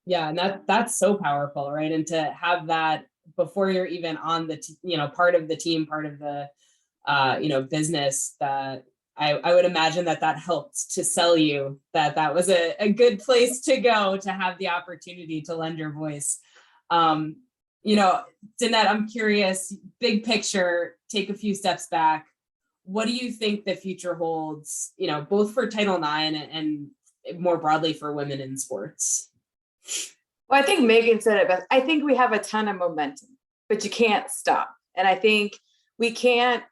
Yeah, and that's so powerful, right? And to have that before you're even on the, you know, part of the team, part of the, you know, business, that I would imagine that helped to sell you that was a good place to go to have the opportunity to lend your voice. You know, Danette, I'm curious, big picture, take a few steps back. What do you think the future holds, you know, both for Title IX and more broadly for women in sports? Well, I think Meghan said it best. I think we have a ton of momentum, but you can't stop. And I think we can't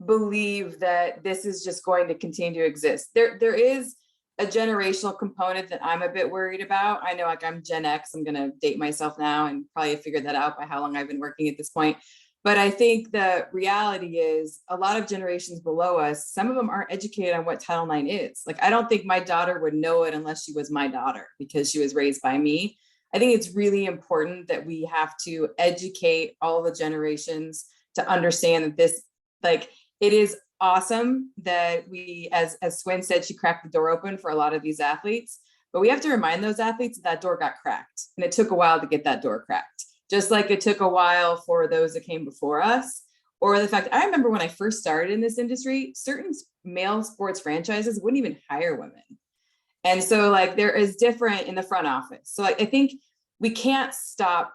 believe that this is just going to continue to exist. There is a generational component that I'm a bit worried about. I know, like, I'm Gen X. I'm going to date myself now and probably figure that out by how long I've been working at this point. But I think the reality is a lot of generations below us, some of them aren't educated on what Title IX is. Like, I don't think my daughter would know it unless she was my daughter, because she was raised by me. I think it's really important that we have to educate all the generations to understand that this, like, it is awesome that we, as Swin said, she cracked the door open for a lot of these athletes, but we have to remind those athletes that door got cracked, and it took a while to get that door cracked. Just like it took a while for those that came before us, or the fact, I remember when I first started in this industry, certain male sports franchises wouldn't even hire women. And so, like, there is different in the front office. So, like, I think we can't stop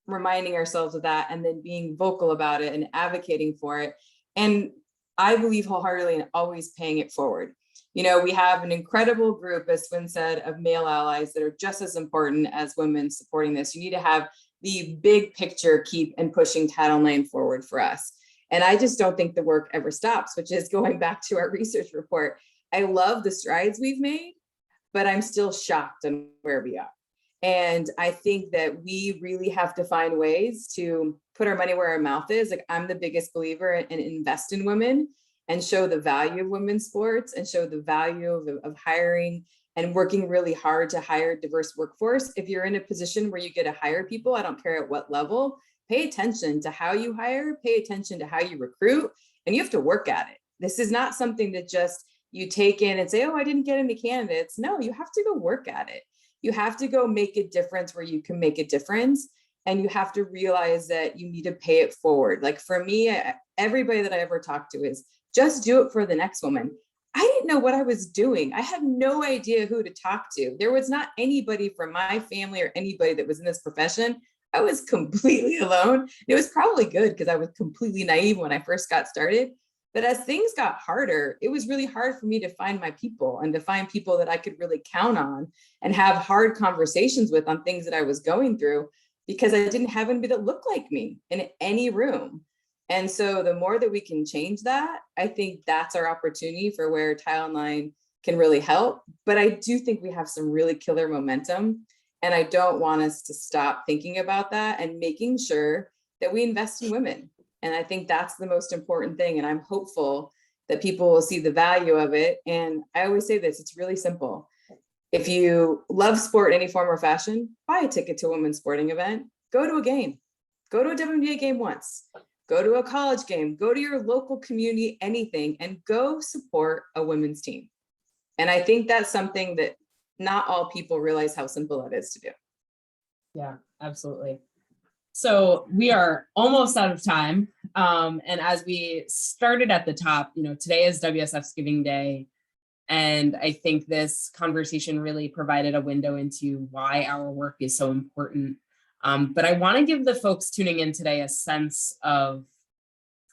reminding ourselves of that and then being vocal about it and advocating for it. And I believe wholeheartedly in always paying it forward. You know, we have an incredible group, as Swin said, of male allies that are just as important as women supporting this. You need to have the big picture keep and pushing Title IX forward for us. And I just don't think the work ever stops, which is going back to our research report. I love the strides we've made, but I'm still shocked on where we are. And I think that we really have to find ways to put our money where our mouth is. Like, I'm the biggest believer in invest in women and show the value of women's sports and show the value of hiring and working really hard to hire a diverse workforce. If you're in a position where you get to hire people, I don't care at what level, pay attention to how you hire, pay attention to how you recruit, and you have to work at it. This is not something that just you take in and say, oh, I didn't get any candidates. No, you have to go work at it. You have to go make a difference where you can make a difference. And you have to realize that you need to pay it forward. Like for me, everybody that I ever talked to is just do it for the next woman. I didn't know what I was doing. I had no idea who to talk to. There was not anybody from my family or anybody that was in this profession. I was completely alone. It was probably good because I was completely naive when I first got started. But as things got harder, it was really hard for me to find my people and to find people that I could really count on and have hard conversations with on things that I was going through, because I didn't have anybody that looked like me in any room. And so the more that we can change that, I think that's our opportunity for where Title IX can really help. But I do think we have some really killer momentum. And I don't want us to stop thinking about that and making sure that we invest in women. And I think that's the most important thing. And I'm hopeful that people will see the value of it. And I always say this, it's really simple. If you love sport in any form or fashion, buy a ticket to a women's sporting event, go to a game, go to a WNBA game once, go to a college game, go to your local community, anything, and go support a women's team. And I think that's something that not all people realize how simple it is to do. Yeah, absolutely. So we are almost out of time. And as we started at the top, today is WSF's Giving Day. And I think this conversation really provided a window into why our work is so important. But I want to give the folks tuning in today a sense of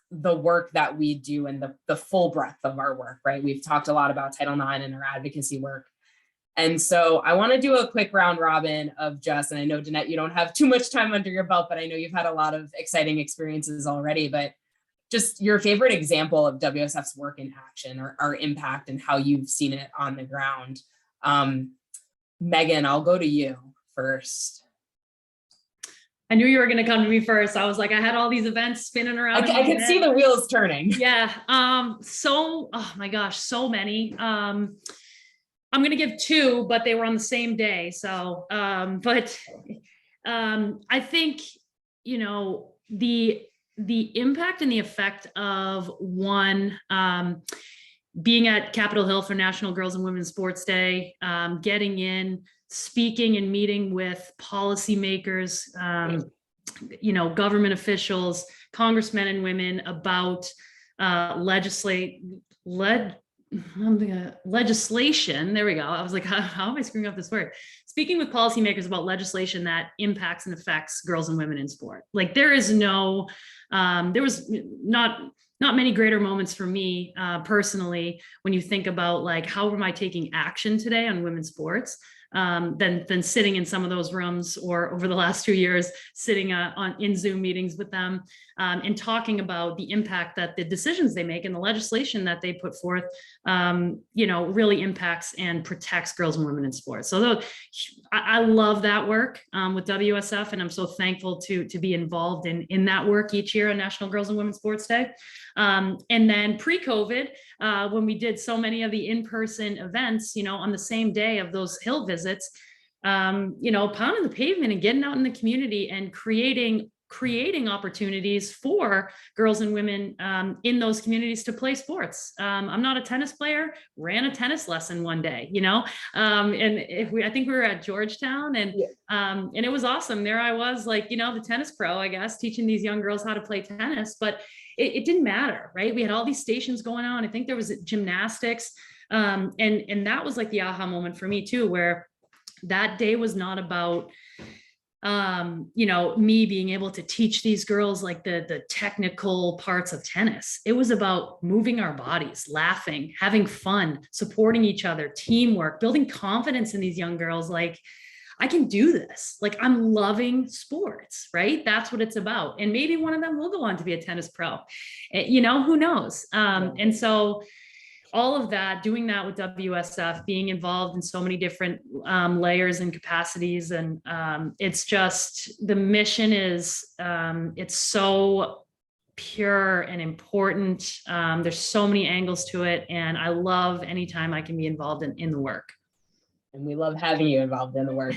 the work that we do and the full breadth of our work, right? We've talked a lot about Title IX and our advocacy work. And so I want to do a quick round robin of and I know, Danette, you don't have too much time under your belt, but I know you've had a lot of exciting experiences already, but just your favorite example of WSF's work in action or our impact and how you've seen it on the ground. Meghan, I'll go to you first. I knew you were going to come to me first. I was like, I had all these events spinning around. I could see the wheels turning. Yeah. Oh my gosh, so many. I'm going to give two, but they were on the same day. So, I think, the impact and the effect of one, being at Capitol Hill for National Girls and Women's Sports Day, getting in, speaking and meeting with policymakers, government officials, congressmen and women about legislation. There we go. I was like, how am I screwing up this word? Speaking with policymakers about legislation that impacts and affects girls and women in sport. Like there was not many greater moments for me personally when you think about like, how am I taking action today on women's sports? Than sitting in some of those rooms, or over the last 2 years, sitting in Zoom meetings with them and talking about the impact that the decisions they make and the legislation that they put forth, really impacts and protects girls and women in sports. So I love that work with WSF, and I'm so thankful to be involved in that work each year on National Girls and Women's Sports Day. And then pre-COVID, when we did so many of the in-person events, on the same day of those Hill visits, pounding the pavement and getting out in the community and creating opportunities for girls and women in those communities to play sports. I'm not a tennis player, ran a tennis lesson one day, I think we were at Georgetown and it was awesome. There I was like, the tennis pro, I guess, teaching these young girls how to play tennis, but it didn't matter, right? We had all these stations going on. I think there was gymnastics. And that was like the aha moment for me too, where that day was not about, me being able to teach these girls like the technical parts of tennis. It was about moving our bodies, laughing, having fun, supporting each other, teamwork, building confidence in these young girls. Like, I can do this. Like, I'm loving sports, right? That's what it's about. And maybe one of them will go on to be a tennis pro, who knows? And so all of that, doing that with WSF, being involved in so many different layers and capacities. And it's just, the mission is, it's so pure and important. There's so many angles to it. And I love anytime I can be involved in the work. And we love having you involved in the work.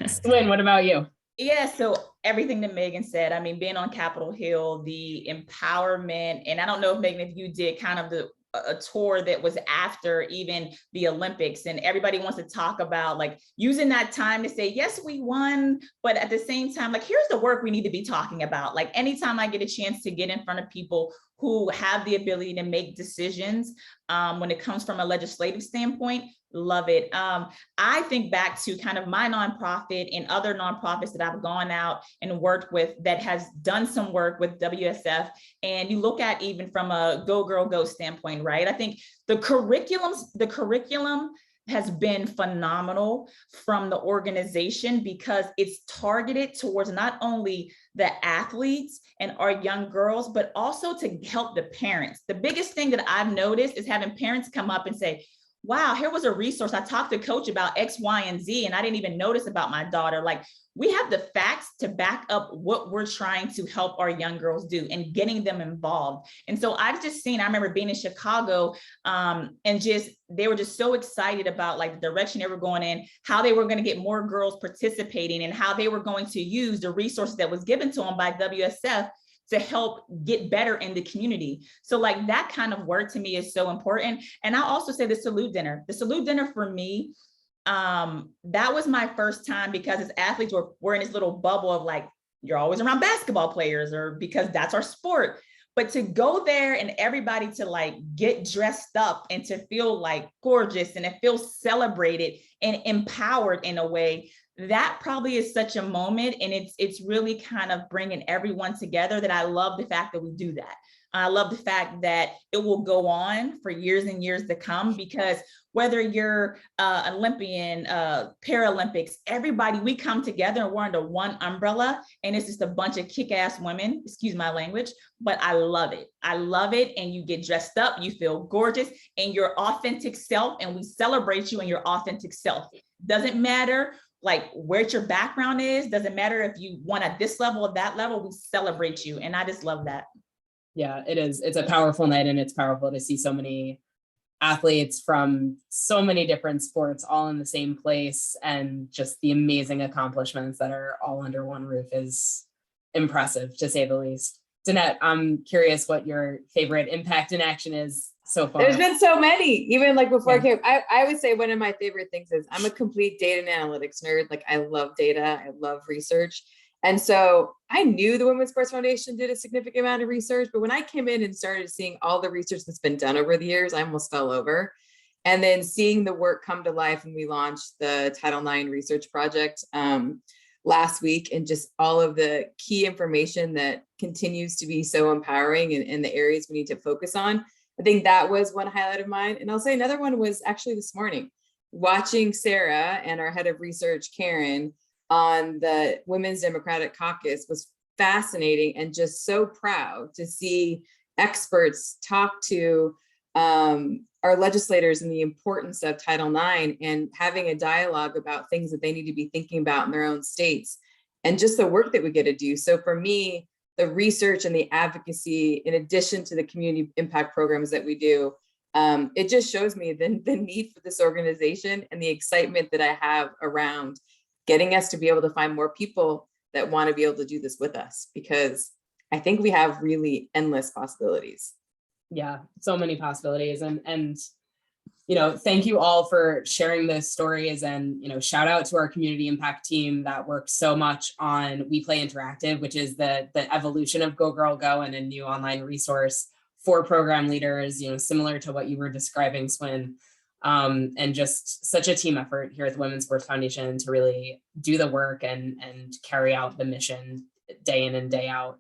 Swin, what about you? Yeah, so everything that Meghan said, I mean, being on Capitol Hill, the empowerment, and I don't know if Meghan, if you did kind of a tour that was after even the Olympics, and everybody wants to talk about like using that time to say, yes, we won, but at the same time, like, here's the work we need to be talking about. Like, anytime I get a chance to get in front of people who have the ability to make decisions when it comes from a legislative standpoint, love it. I think back to kind of my nonprofit and other nonprofits that I've gone out and worked with that has done some work with WSF. And you look at even from a Go Girl Go standpoint, right? I think the curriculum has been phenomenal from the organization because it's targeted towards not only the athletes and our young girls, but also to help the parents. The biggest thing that I've noticed is having parents come up and say, wow, here was a resource. I talked to coach about X, Y, and Z, and I didn't even notice about my daughter. Like, we have the facts to back up what we're trying to help our young girls do and getting them involved. And so I've just seen, I remember being in Chicago and just, they were just so excited about like the direction they were going in, how they were going to get more girls participating and how they were going to use the resources that was given to them by WSF to help get better in the community. So like that kind of work to me is so important. And I'll also say the salute dinner for me, that was my first time because as athletes we're in this little bubble of like, you're always around basketball players or because that's our sport. But to go there and everybody to like get dressed up and to feel like gorgeous and to feel celebrated and empowered in a way, that probably is such a moment. And it's really kind of bringing everyone together that I love the fact that we do that. I love the fact that it will go on for years and years to come, because whether you're Olympian, Paralympics, everybody, we come together and we're under one umbrella, and it's just a bunch of kick-ass women, excuse my language, but I love it. I love it. And you get dressed up, you feel gorgeous and your authentic self, and we celebrate you and your authentic self. Doesn't matter like where your background is, doesn't matter if you won at this level or that level, we celebrate you. And I just love that. Yeah, it is. It's a powerful night, and it's powerful to see so many athletes from so many different sports all in the same place, and just the amazing accomplishments that are all under one roof is impressive, to say the least. Danette, I'm curious what your favorite impact in action is so far. There's been so many, even like before I came. I would say one of my favorite things is I'm a complete data and analytics nerd. Like, I love data, I love research. And so I knew the Women's Sports Foundation did a significant amount of research, but when I came in and started seeing all the research that's been done over the years, I almost fell over. And then seeing the work come to life when we launched the Title IX research project last week, and just all of the key information that continues to be so empowering in the areas we need to focus on. I think that was one highlight of mine. And I'll say another one was actually this morning, watching Sarah and our head of research, Karen, on the Women's Democratic Caucus was fascinating, and just so proud to see experts talk to our legislators and the importance of Title IX, and having a dialogue about things that they need to be thinking about in their own states, and just the work that we get to do. So for me, the research and the advocacy, in addition to the community impact programs that we do, it just shows me the need for this organization and the excitement that I have around getting us to be able to find more people that want to be able to do this with us, because I think we have really endless possibilities. Yeah, so many possibilities. And you know, thank you all for sharing those stories, and, you know, shout out to our community impact team that works so much on We Play Interactive, which is the evolution of Go Girl Go, and a new online resource for program leaders, you know, similar to what you were describing, Swin. And just such a team effort here at the Women's Sports Foundation to really do the work and carry out the mission day in and day out.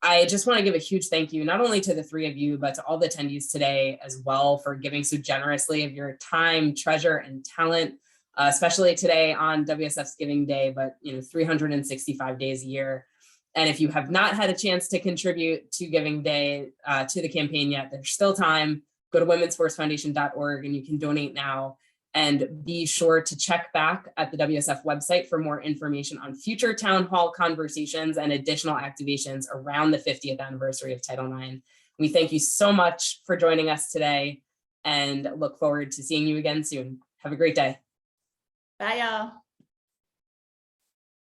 I just want to give a huge thank you, not only to the three of you, but to all the attendees today as well, for giving so generously of your time, treasure, and talent, especially today on WSF's Giving Day, but, you know, 365 days a year. And if you have not had a chance to contribute to Giving Day, to the campaign yet, there's still time. Go to womensportsfoundation.org and you can donate now. And be sure to check back at the WSF website for more information on future town hall conversations and additional activations around the 50th anniversary of Title IX. We thank you so much for joining us today, and look forward to seeing you again soon. Have a great day. Bye, y'all.